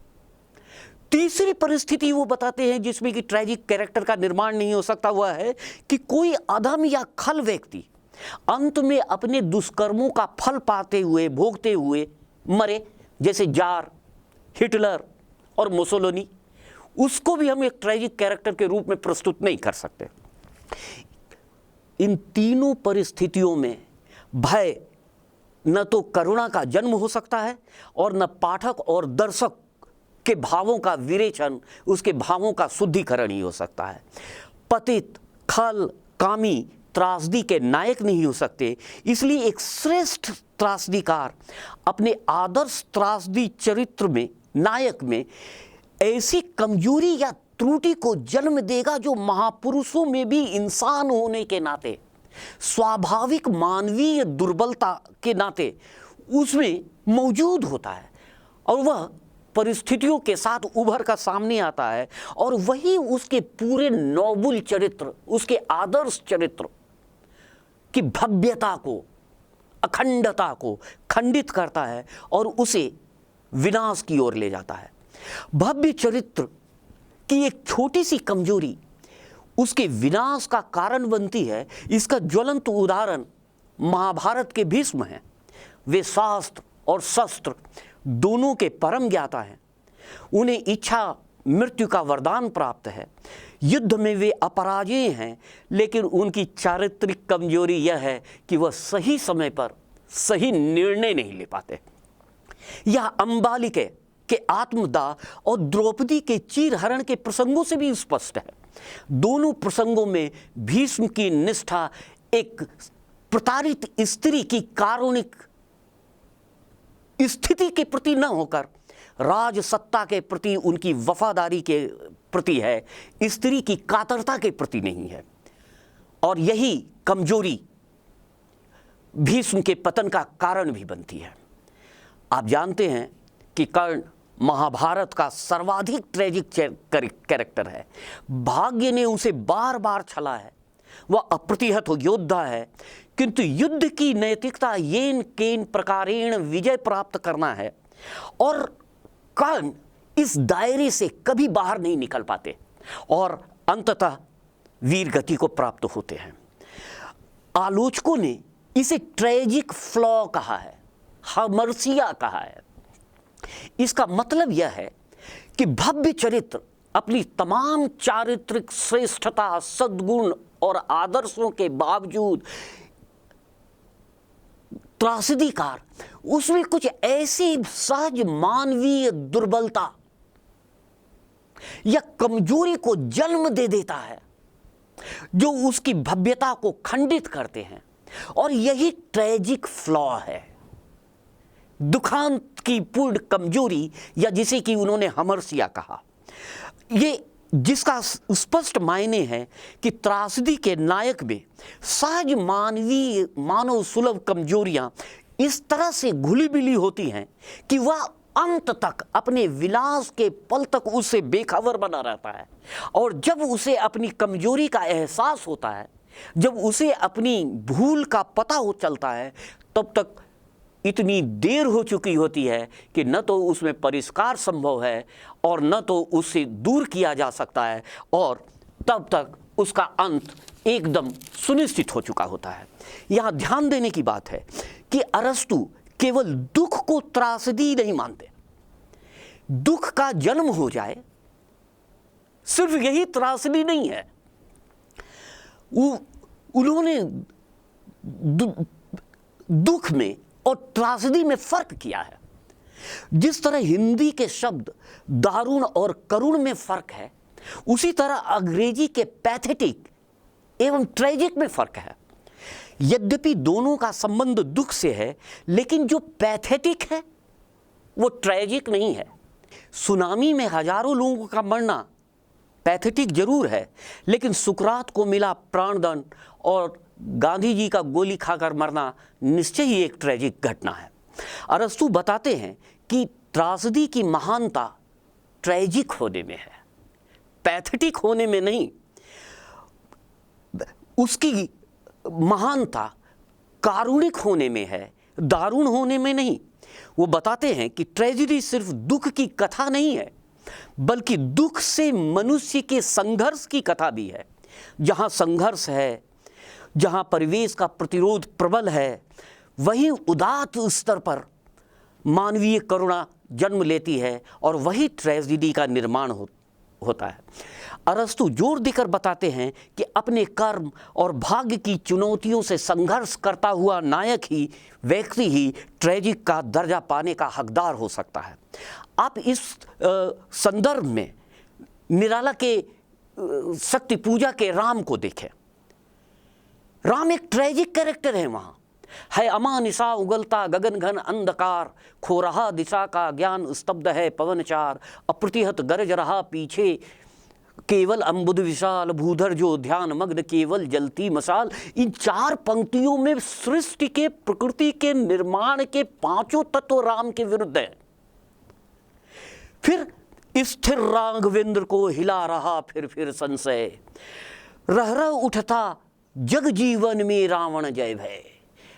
Speaker 1: तीसरी परिस्थिति वो बताते हैं जिसमें कि ट्रेजिक कैरेक्टर का निर्माण नहीं हो सकता, वह है कि कोई अधम या खल व्यक्ति अंत में अपने दुष्कर्मों का फल पाते हुए, भोगते हुए मरे, जैसे जार, हिटलर और मुसोलिनी। उसको भी हम एक ट्रेजिक कैरेक्टर के रूप में प्रस्तुत नहीं कर सकते। इन तीनों परिस्थितियों में भय न तो करुणा का जन्म हो सकता है और न पाठक और दर्शक के भावों का विरेचन, उसके भावों का शुद्धिकरण ही हो सकता है। पतित, खल, कामी त्रासदी के नायक नहीं हो सकते। इसलिए एक श्रेष्ठ त्रासदीकार अपने आदर्श त्रासदी चरित्र में, नायक में ऐसी कमजोरी या त्रुटि को जन्म देगा जो महापुरुषों में भी इंसान होने के नाते, स्वाभाविक मानवीय दुर्बलता के नाते उसमें मौजूद होता है, और वह परिस्थितियों के साथ उभर कर सामने आता है, और वही उसके पूरे नोबल चरित्र, उसके आदर्श चरित्र की भव्यता को, अखंडता को खंडित करता है और उसे विनाश की ओर ले जाता है। भव्य चरित्र की एक छोटी सी कमजोरी उसके विनाश का कारण बनती है। इसका ज्वलंत उदाहरण महाभारत के भीष्म हैं। वे शास्त्र और शस्त्र दोनों के परम ज्ञाता हैं। उन्हें इच्छा मृत्यु का वरदान प्राप्त है। युद्ध में वे अपराजेय हैं, लेकिन उनकी चारित्रिक कमजोरी यह है कि वह सही समय पर सही निर्णय नहीं ले पाते। यह अंबालिके के आत्मदाह और द्रौपदी के चीरहरण के प्रसंगों से भी स्पष्ट है। दोनों प्रसंगों में भीष्म की निष्ठा एक प्रताड़ित स्त्री की कारुणिक स्थिति के प्रति न होकर राज सत्ता के प्रति उनकी वफादारी के प्रति है, स्त्री की कातरता के प्रति नहीं है। और यही कमजोरी भीष्म के पतन का कारण भी बनती है। आप जानते हैं कि कर्ण महाभारत का सर्वाधिक ट्रेजिक कैरेक्टर है। भाग्य ने उसे बार बार छला है। वह अप्रतिहत योद्धा है, किंतु युद्ध की नैतिकता येन केन प्रकारेण विजय प्राप्त करना है, और कर्ण इस दायरे से कभी बाहर नहीं निकल पाते और अंततः वीर गति को प्राप्त होते हैं। आलोचकों ने इसे ट्रेजिक फ्लॉ कहा है, हमर्सिया कहा है। इसका मतलब यह है कि भव्य चरित्र अपनी तमाम चारित्रिक श्रेष्ठता, सद्गुण और आदर्शों के बावजूद त्रासदीकार उसमें कुछ ऐसी सहज मानवीय दुर्बलता या कमजोरी को जन्म दे देता है जो उसकी भव्यता को खंडित करते हैं, और यही ट्रेजिक फ्लॉ है, दुखांत की पूर्ण कमजोरी, या जिसे कि उन्होंने हमर्सिया कहा। ये जिसका स्पष्ट मायने है कि त्रासदी के नायक में सहज मानवीय मानव सुलभ कमजोरियां इस तरह से घुली मिली होती हैं कि वह अंत तक अपने विनाश के पल तक उससे बेखबर बना रहता है। और जब उसे अपनी कमजोरी का एहसास होता है, जब उसे अपनी भूल का पता हो चलता है, तब तक इतनी देर हो चुकी होती है कि न तो उसमें परिष्कार संभव है और न तो उससे दूर किया जा सकता है, और तब तक उसका अंत एकदम सुनिश्चित हो चुका होता है। यहाँ ध्यान देने की बात है कि अरस्तु केवल दुख को त्रासदी नहीं मानते। दुख का जन्म हो जाए सिर्फ यही त्रासदी नहीं है। उन्होंने दुख में और त्रासदी में फर्क किया है। जिस तरह हिंदी के शब्द दारुण और करुण में फर्क है, उसी तरह अंग्रेजी के पैथेटिक एवं ट्रेजिक में फर्क है। यद्यपि दोनों का संबंध दुख से है, लेकिन जो पैथेटिक है वो ट्रेजिक नहीं है। सुनामी में हजारों लोगों का मरना पैथेटिक जरूर है, लेकिन सुकरात को मिला प्राणदंड और गांधी जी का गोली खाकर मरना निश्चय ही एक ट्रेजिक घटना है। अरस्तु बताते हैं कि त्रासदी की महानता ट्रेजिक होने में है, पैथेटिक होने में नहीं। उसकी महानता कारुणिक होने में है, दारुण होने में नहीं। वो बताते हैं कि ट्रेजेडी सिर्फ दुख की कथा नहीं है, बल्कि दुख से मनुष्य के संघर्ष की कथा भी है। जहाँ संघर्ष है, जहाँ परिवेश का प्रतिरोध प्रबल है, वहीं उदात्त स्तर पर मानवीय करुणा जन्म लेती है और वही ट्रेजेडी का निर्माण होता है। अरस्तु जोर देकर बताते हैं कि अपने कर्म और भाग्य की चुनौतियों से संघर्ष करता हुआ नायक ही, व्यक्ति ही ट्रेजिक का दर्जा पाने का हकदार हो सकता है। आप इस संदर्भ में निराला के शक्ति पूजा के राम को देखें। राम एक ट्रेजिक कैरेक्टर है। वहाँ है अमा निशा उगलता गगन घन अंधकार, खो रहा दिशा का ज्ञान, स्तब्ध है पवनचार, अप्रतिहत गरज रहा पीछे केवल अम्बुद विशाल, भूधर जो ध्यान मग्न केवल जलती मसाल। इन 4 पंक्तियों में सृष्टि के, प्रकृति के निर्माण के 5 तत्व राम के विरुद्ध है। फिर स्थिर राघवेंद्र को हिला रहा फिर संशय, रह रह उठता जग जीवन में रावण जय भय।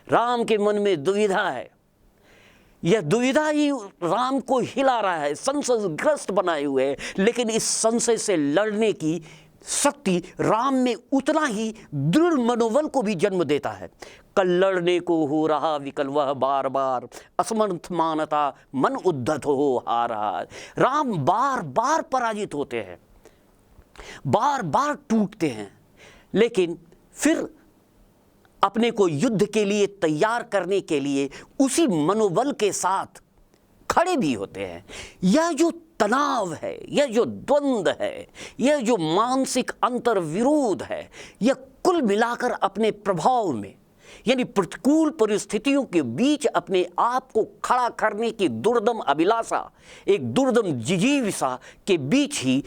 Speaker 1: राम के मन में दुविधा है, यह दुविधा ही राम को हिला रहा है, संशयग्रस्त बनाए हुए है। लेकिन इस संशय से लड़ने की शक्ति राम में उतना ही दृढ़ मनोबल को भी जन्म देता है। कल लड़ने को हो रहा विकल वह बार बार, असमर्थ मानता मन उद्धत हो हारा। राम बार बार पराजित होते हैं, बार बार टूटते हैं, लेकिन फिर अपने को युद्ध के लिए तैयार करने के लिए उसी मनोबल के साथ खड़े भी होते हैं। यह जो तनाव है, यह जो द्वंद्व है, यह जो मानसिक अंतर्विरोध है, यह कुल मिलाकर अपने प्रभाव में, यानी प्रतिकूल परिस्थितियों के बीच अपने आप को खड़ा करने की दुर्दम अभिलाषा, एक दुर्दम जिजीविषा के बीच ही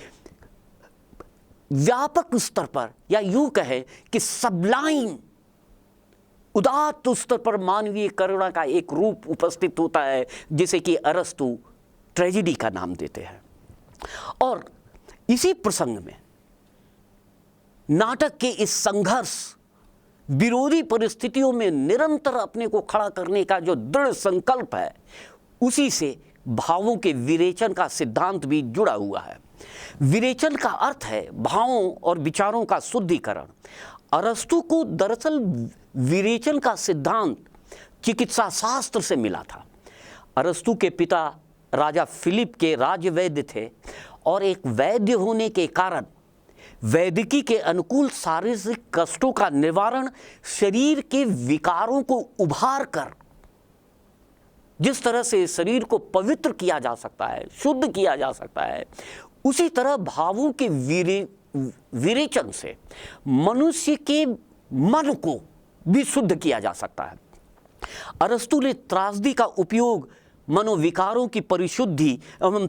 Speaker 1: व्यापक स्तर पर, या यूं कहें कि सबलाइन उदात्त स्तर पर मानवीय करुणा का एक रूप उपस्थित होता है, जिसे कि अरस्तु ट्रेजेडी का नाम देते हैं। और इसी प्रसंग में नाटक के इस संघर्ष, विरोधी परिस्थितियों में निरंतर अपने को खड़ा करने का जो दृढ़ संकल्प है, उसी से भावों के विरेचन का सिद्धांत भी जुड़ा हुआ है। विरेचन का अर्थ है भावों और विचारों का शुद्धिकरण। अरस्तु को दरअसल विरेचन का सिद्धांत चिकित्सा शास्त्र से मिला था। अरस्तु के पिता राजा फिलिप के राजवैद्य थे और एक वैद्य होने के कारण वैदिकी के अनुकूल शारीरिक कष्टों का निवारण, शरीर के विकारों को उभार कर जिस तरह से शरीर को पवित्र किया जा सकता है, शुद्ध किया जा सकता है, उसी तरह भावों के विरेचन से मनुष्य के मन को भी शुद्ध किया जा सकता है। अरस्तु ने त्रासदी का उपयोग मनोविकारों की परिशुद्धि एवं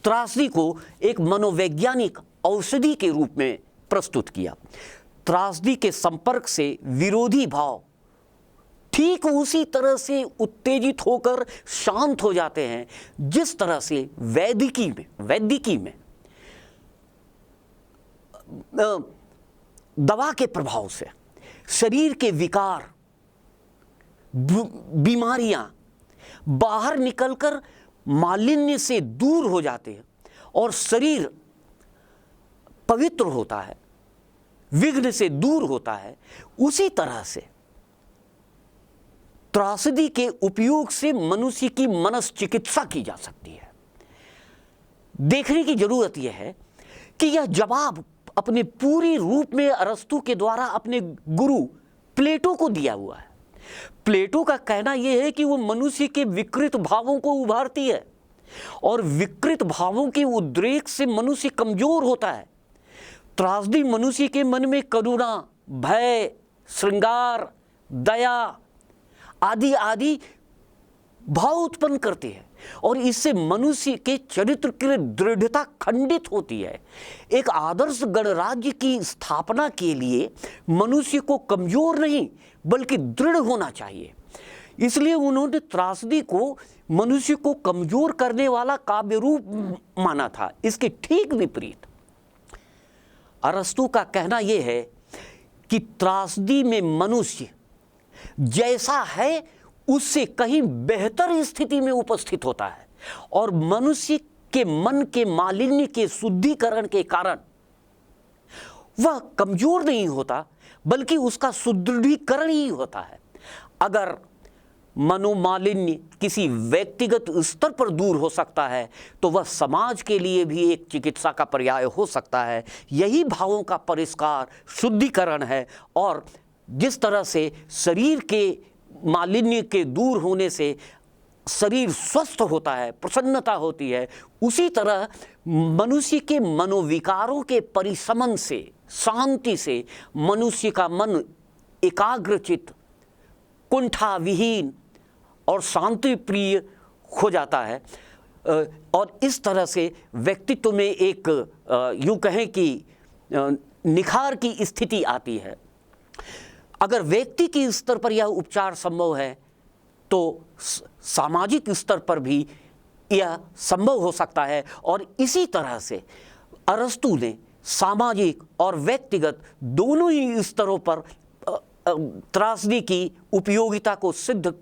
Speaker 1: त्रासदी को एक मनोवैज्ञानिक औषधि के रूप में प्रस्तुत किया। त्रासदी के संपर्क से विरोधी भाव ठीक उसी तरह से उत्तेजित होकर शांत हो जाते हैं, जिस तरह से वैदिकी में दवा के प्रभाव से शरीर के विकार, बीमारियां बाहर निकलकर मालिन्य से दूर हो जाते हैं और शरीर पवित्र होता है, विघ्न से दूर होता है। उसी तरह से त्रासदी के उपयोग से मनुष्य की मनस चिकित्सा की जा सकती है। देखने की जरूरत यह है कि यह जवाब अपने पूरी रूप में अरस्तु के द्वारा अपने गुरु प्लेटो को दिया हुआ है। प्लेटो का कहना यह है कि वो मनुष्य के विकृत भावों को उभारती है और विकृत भावों के उद्रेक से मनुष्य कमजोर होता है। त्रासदी मनुष्य के मन में करुणा, भय, श्रृंगार, दया आदि आदि भाव उत्पन्न करती है और इससे मनुष्य के चरित्र की दृढ़ता खंडित होती है। एक आदर्श गणराज्य की स्थापना के लिए मनुष्य को कमजोर नहीं बल्कि दृढ़ होना चाहिए। इसलिए उन्होंने त्रासदी को मनुष्य को कमजोर करने वाला काव्य रूप माना था। इसके ठीक विपरीत अरस्तु का कहना यह है कि त्रासदी में मनुष्य जैसा है उससे कहीं बेहतर स्थिति में उपस्थित होता है और मनुष्य के मन के मालिन्य के शुद्धिकरण के कारण वह कमजोर नहीं होता बल्कि उसका सुदृढ़ीकरण ही होता है। अगर मनोमालिन्य किसी व्यक्तिगत स्तर पर दूर हो सकता है तो वह समाज के लिए भी एक चिकित्सा का पर्याय हो सकता है। यही भावों का परिष्कार शुद्धिकरण है और जिस तरह से शरीर के मालिन्य के दूर होने से शरीर स्वस्थ होता है, प्रसन्नता होती है, उसी तरह मनुष्य के मनोविकारों के परिशमन से, शांति से मनुष्य का मन एकाग्रचित, कुंठा विहीन और शांति प्रिय हो जाता है और इस तरह से व्यक्तित्व में एक यूँ कहें कि निखार की स्थिति आती है। अगर व्यक्ति के स्तर पर यह उपचार संभव है तो सामाजिक स्तर पर भी यह संभव हो सकता है और इसी तरह से अरस्तु ने सामाजिक और व्यक्तिगत दोनों ही स्तरों पर त्रासदी की उपयोगिता को सिद्ध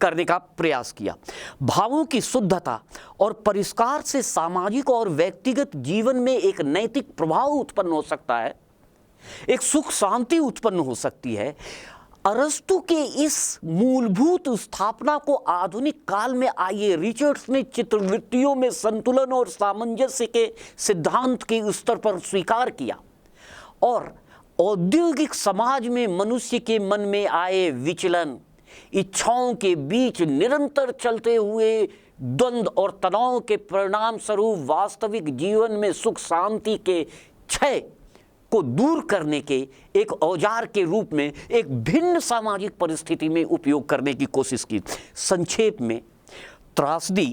Speaker 1: करने का प्रयास किया। भावों की शुद्धता और परिष्कार से सामाजिक और व्यक्तिगत जीवन में एक नैतिक प्रभाव उत्पन्न हो सकता है, एक सुख शांति उत्पन्न हो सकती है। अरस्तु के इस मूलभूत स्थापना को आधुनिक काल में आए रिचर्ड्स ने चित्रवृत्तियों में संतुलन और सामंजस्य के सिद्धांत के स्तर पर स्वीकार किया और औद्योगिक समाज में मनुष्य के मन में आए विचलन, इच्छाओं के बीच निरंतर चलते हुए द्वंद्व और तनाव के परिणाम स्वरूप वास्तविक जीवन में सुख शांति के क्षय को दूर करने के एक औजार के रूप में एक भिन्न सामाजिक परिस्थिति में उपयोग करने की कोशिश की। संक्षेप में त्रासदी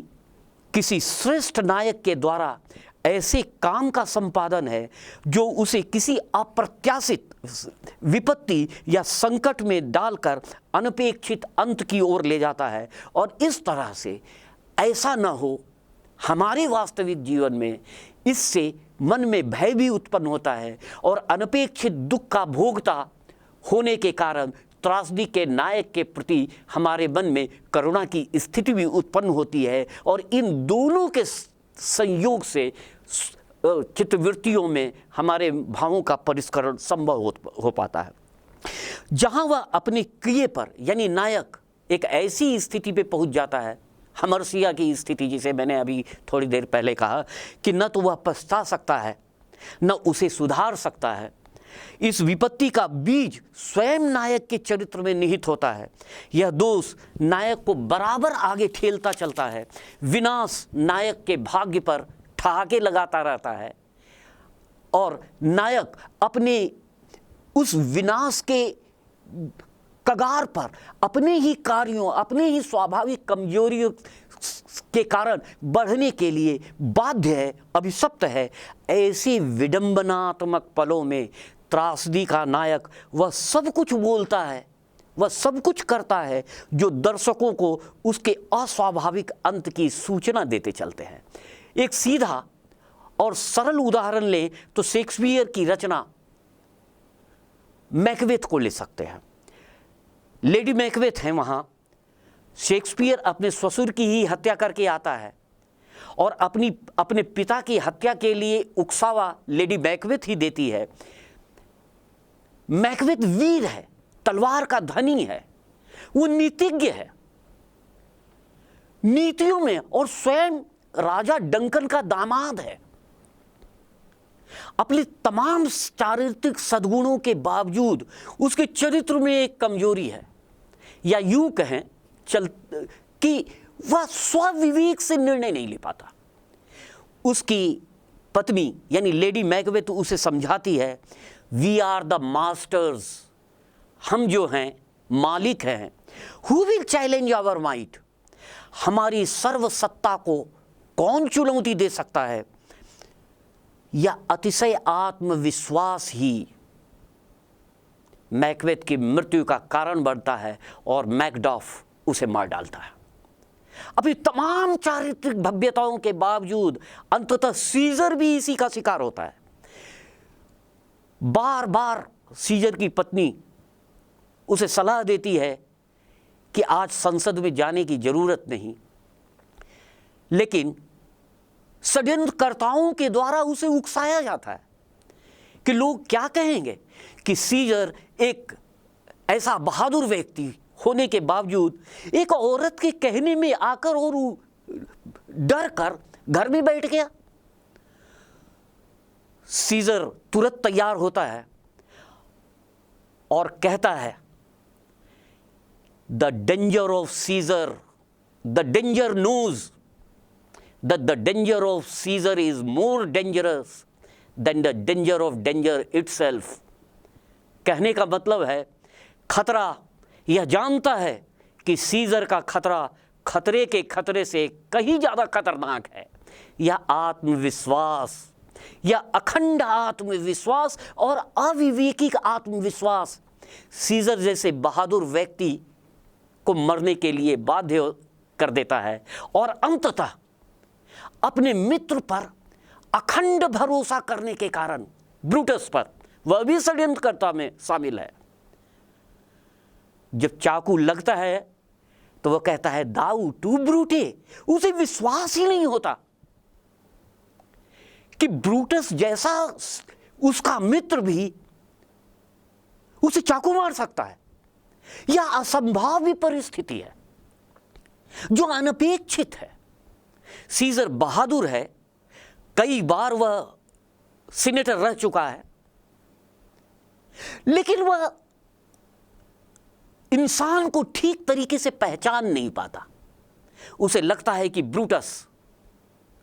Speaker 1: किसी श्रेष्ठ नायक के द्वारा ऐसे काम का संपादन है जो उसे किसी अप्रत्याशित विपत्ति या संकट में डालकर अनपेक्षित अंत की ओर ले जाता है और इस तरह से ऐसा न हो हमारे वास्तविक जीवन में, इससे मन में भय भी उत्पन्न होता है और अनपेक्षित दुख का भोगता होने के कारण त्रासदी के नायक के प्रति हमारे मन में करुणा की स्थिति भी उत्पन्न होती है और इन दोनों के संयोग से चित्रवृत्तियों में हमारे भावों का परिष्करण संभव हो पाता है। जहाँ वह अपने क्रिय पर यानी नायक एक ऐसी स्थिति पे पहुँच जाता है, हमरसिया की स्थिति जिसे मैंने अभी थोड़ी देर पहले कहा, कि न तो वह पछता सकता है न उसे सुधार सकता है। इस विपत्ति का बीज स्वयं नायक के चरित्र में निहित होता है। यह दोष नायक को बराबर आगे ठेलता चलता है। विनाश नायक के भाग्य पर ठहाके लगाता रहता है और नायक अपने उस विनाश के कगार पर अपने ही कार्यों, अपने ही स्वाभाविक कमजोरियों के कारण बढ़ने के लिए बाध्य है, अभिशप्त है। ऐसे विडंबनात्मक पलों में त्रासदी का नायक वह सब कुछ बोलता है, वह सब कुछ करता है जो दर्शकों को उसके अस्वाभाविक अंत की सूचना देते चलते हैं। एक सीधा और सरल उदाहरण लें तो शेक्सपियर की रचना मैकबेथ को ले सकते हैं। लेडी मैकबेथ है, वहाँ शेक्सपियर अपने ससुर की ही हत्या करके आता है और अपने पिता की हत्या के लिए उकसावा लेडी मैकबेथ ही देती है। मैकबेथ वीर है, तलवार का धनी है, वो नीतिज्ञ है नीतियों में और स्वयं राजा डंकन का दामाद है। अपने तमाम चारित्रिक सद्गुणों के बावजूद उसके चरित्र में एक कमजोरी है, या यूं कहें कि वह स्वविवेक से निर्णय नहीं ले पाता। उसकी पत्नी यानी लेडी मैकबेथ उसे समझाती है, वी आर द मास्टर्स, हम जो हैं मालिक हैं। Who will challenge our might, हमारी सर्वसत्ता को कौन चुनौती दे सकता है। यह अतिशय आत्मविश्वास ही मैकबेथ की मृत्यु का कारण बनता है और मैकडॉफ उसे मार डालता है। अभी तमाम चारित्रिक भव्यताओं के बावजूद अंततः सीजर भी इसी का शिकार होता है। बार बार सीजर की पत्नी उसे सलाह देती है कि आज संसद में जाने की जरूरत नहीं, लेकिन षड्यंत्रकर्ताओं के द्वारा उसे उकसाया जाता है कि लोग क्या कहेंगे कि सीजर एक ऐसा बहादुर व्यक्ति होने के बावजूद एक औरत के कहने में आकर और डर कर घर में बैठ गया। सीजर तुरंत तैयार होता है और कहता है, the danger of Caesar, the danger knows that the danger of Caesar is more dangerous than the danger of danger itself। कहने का मतलब है, खतरा यह जानता है कि सीजर का खतरा खतरे के खतरे से कहीं ज़्यादा खतरनाक है। यह आत्मविश्वास, यह अखंड आत्मविश्वास और अविवेकी आत्मविश्वास सीजर जैसे बहादुर व्यक्ति को मरने के लिए बाध्य कर देता है और अंततः अपने मित्र पर अखंड भरोसा करने के कारण ब्रूटस पर, वह भी षड्यंत्रकर्ता में शामिल है, जब चाकू लगता है तो वह कहता है, दाऊ टू ब्रूटे। उसे विश्वास ही नहीं होता कि ब्रूटस जैसा उसका मित्र भी उसे चाकू मार सकता है। यह असंभाव्य परिस्थिति है जो अनपेक्षित है। सीजर बहादुर है, कई बार वह सीनेटर रह चुका है, लेकिन वह इंसान को ठीक तरीके से पहचान नहीं पाता। उसे लगता है कि ब्रूटस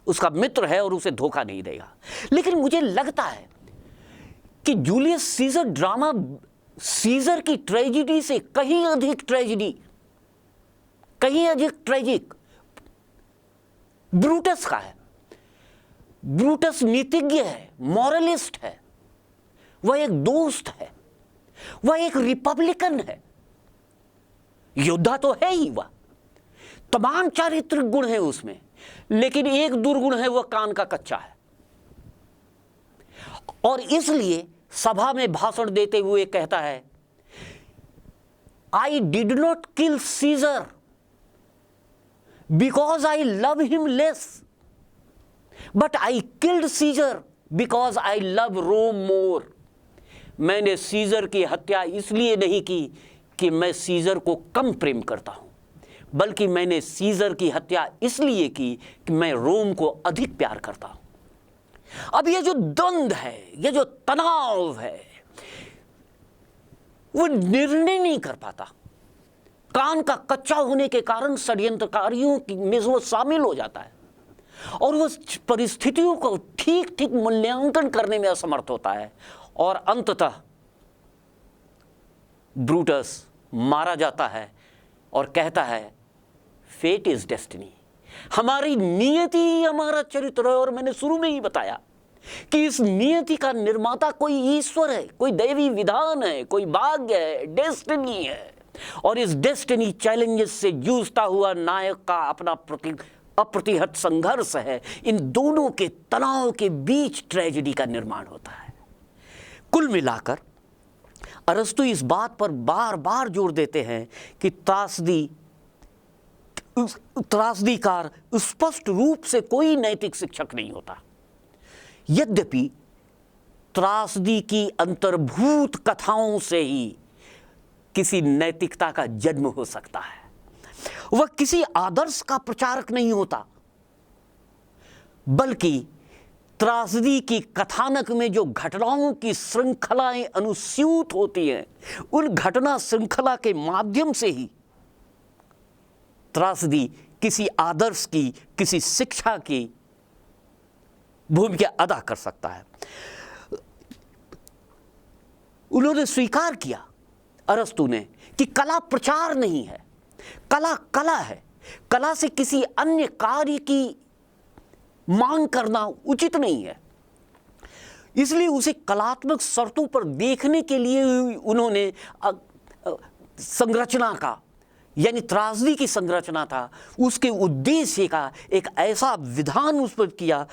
Speaker 1: उसका मित्र है और उसे धोखा नहीं देगा। लेकिन मुझे लगता है कि जूलियस सीजर ड्रामा सीजर की ट्रेजिडी से कहीं अधिक ट्रेजिडी, कहीं अधिक ट्रेजिक ब्रूटस का है। ब्रूटस नीतिज्ञ है, मॉरलिस्ट है, वह एक दोस्त है, वह एक रिपब्लिकन है, योद्धा तो है ही वह, तमाम चारित्रिक गुण हैं उसमें, लेकिन एक दुर्गुण है, वह कान का कच्चा है। और इसलिए सभा में भाषण देते हुए कहता है, I did not kill Caesar because I love him less, but I killed Caesar because I love Rome more। मैंने सीजर की हत्या इसलिए नहीं की कि मैं सीजर को कम प्रेम करता हूं, बल्कि मैंने सीजर की हत्या इसलिए की कि मैं रोम को अधिक प्यार करता हूं। अब ये जो द्वंद्व है, ये जो तनाव है, वो निर्णय नहीं कर पाता। कान का कच्चा होने के कारण षड्यंत्रकारियों में वो शामिल हो जाता है और वो परिस्थितियों को ठीक ठीक मूल्यांकन करने में असमर्थ होता है और अंततः ब्रूटस मारा जाता है और कहता है, फेट इज डेस्टिनी। हमारी नियति ही हमारा चरित्र है। और मैंने शुरू में ही बताया कि इस नियति का निर्माता कोई ईश्वर है, कोई दैवी विधान है, कोई भाग्य है, डेस्टिनी है। और इस डेस्टिनी चैलेंजेस से जूझता हुआ नायक का अपना अप्रतिहत संघर्ष है। इन दोनों के तनाव के बीच ट्रेजेडी का निर्माण होता है। कुल मिलाकर अरस्तु इस बात पर बार बार जोर देते हैं कि त्रासदीकार स्पष्ट रूप से कोई नैतिक शिक्षक नहीं होता। यद्यपि त्रासदी की अंतर्भूत कथाओं से ही किसी नैतिकता का जन्म हो सकता है। वह किसी आदर्श का प्रचारक नहीं होता, बल्कि त्रासदी की कथानक में जो घटनाओं की श्रृंखलाएं अनुस्यूत होती हैं, उन घटना श्रृंखला के माध्यम से ही त्रासदी किसी आदर्श की, किसी शिक्षा की भूमिका अदा कर सकता है। उन्होंने स्वीकार किया, अरस्तु ने, कि कला प्रचार नहीं है, कला कला है। कला से किसी अन्य कार्य की मांग करना उचित नहीं है। इसलिए उसे कलात्मक शर्तों पर देखने के लिए उन्होंने संरचना का यानी त्रासदी की संरचना था, उसके उद्देश्य का एक ऐसा विधान उस पर किया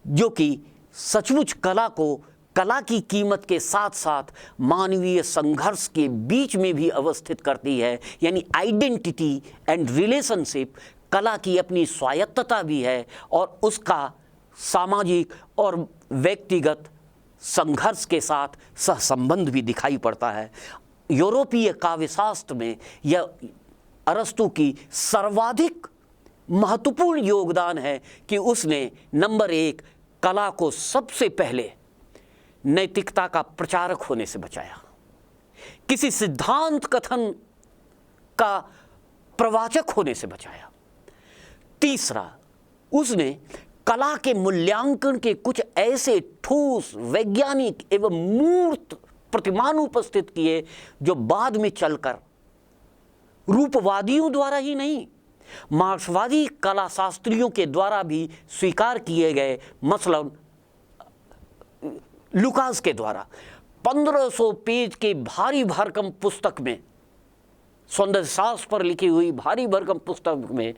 Speaker 1: जो कि सचमुच कला को, कला की कीमत के साथ साथ मानवीय संघर्ष के बीच में भी अवस्थित करती है। यानी आइडेंटिटी एंड रिलेशनशिप, कला की अपनी स्वायत्तता भी है और उसका सामाजिक और व्यक्तिगत संघर्ष के साथ सहसंबंध भी दिखाई पड़ता है। यूरोपीय काव्यशास्त्र में यह अरस्तु की सर्वाधिक महत्वपूर्ण योगदान है कि उसने नंबर 1 कला को सबसे पहले नैतिकता का प्रचारक होने से बचाया, किसी सिद्धांत कथन का प्रवाचक होने से बचाया। तीसरा, उसने कला के मूल्यांकन के कुछ ऐसे ठोस वैज्ञानिक एवं मूर्त प्रतिमान उपस्थित किए जो बाद में चलकर रूपवादियों द्वारा ही नहीं, मार्क्सवादी कला शास्त्रियों के द्वारा भी स्वीकार किए गए। मसलन लुकास के द्वारा 1500 पेज के भारी भरकम पुस्तक में, सौंदर्य शास्त्र पर लिखी हुई भारी भरकम पुस्तक में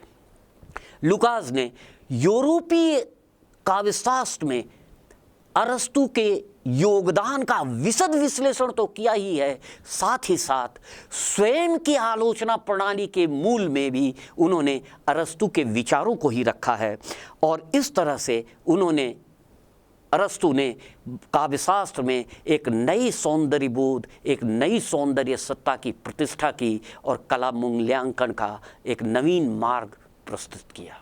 Speaker 1: लुकास ने यूरोपीय काव्यशास्त्र में अरस्तु के योगदान का विशद विश्लेषण तो किया ही है, साथ ही साथ स्वयं की आलोचना प्रणाली के मूल में भी उन्होंने अरस्तु के विचारों को ही रखा है। और इस तरह से अरस्तु ने काव्यशास्त्र में एक नई सौंदर्य बोध, एक नई सौंदर्य सत्ता की प्रतिष्ठा की और कला मूल्यांकन का एक नवीन मार्ग प्रस्तुत किया।